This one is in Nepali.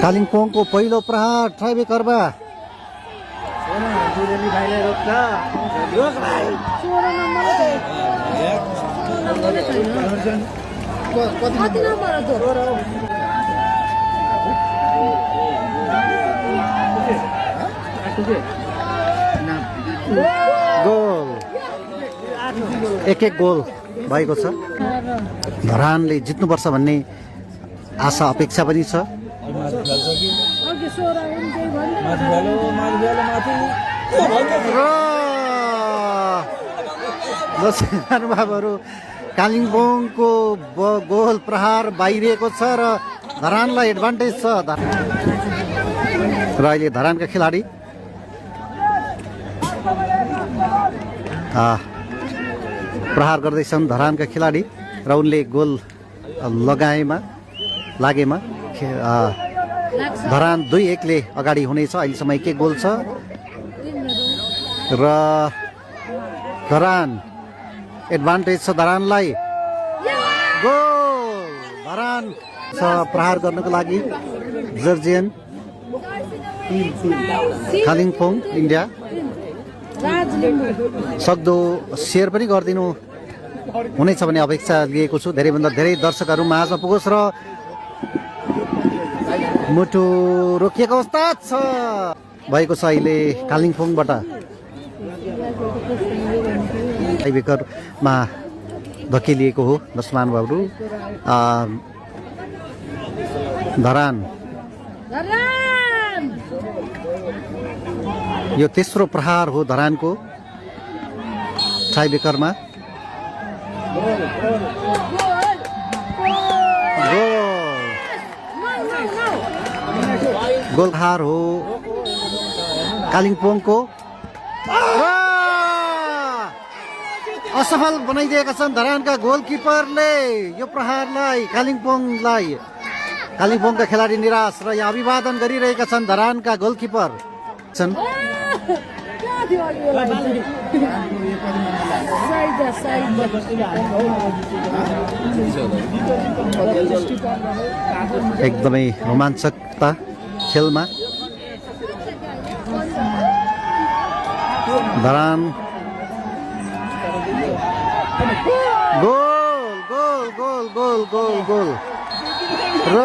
कालिम्पोङको पहिलो प्रहार ट्राइबेकरमा गोल एक गोल भएको छ। धरानले जित्नुपर्छ भन्ने आशा अपेक्षा पनि छ। महानुभावहरू कालिम्पोङको गोल प्रहार बाहिरिएको छ र धरानलाई एडभान्टेज छ। र अहिले धरानका खेलाडी प्रहार गर्दैछन् धरानका खेलाडी र उनले गोल लागेमा धरान 2-1 ले अगाडि हुनेछ। अहिलेसम्म एक गोल छ र धरान एडभान्टेज छ धरानलाई। गोल धरान छ प्रहार गर्नको लागि जर्जियन कालिम्पोङ इन्डिया। सक्दो सेयर पनि गरिदिनु हुनेछ भन्ने अपेक्षा लिएको छु। धेरैभन्दा धेरै दर्शकहरू माझमा पुगोस् र मुटु रोकिएको अवस्था छ भएको छ अहिले कालिम्पोङबाट। टाइब्रेकरमा धकेलिएको हो दर्शक बाबु। धरान यो तेस्रो प्रहार हो धरानको टाइब्रेकरमा। गोल हार हो कालिम्पोङको। असफल बनाइदिएका छन् धरानका गोलकिपरले यो प्रहारलाई। कालिम्पोङका खेलाडी निराश र यहाँ अभिवादन गरिरहेका छन् धरानका गोलकिपर छन्। एकदमै रोमाञ्चकता खेलमा। Dharan goal goal goal goal goal goal र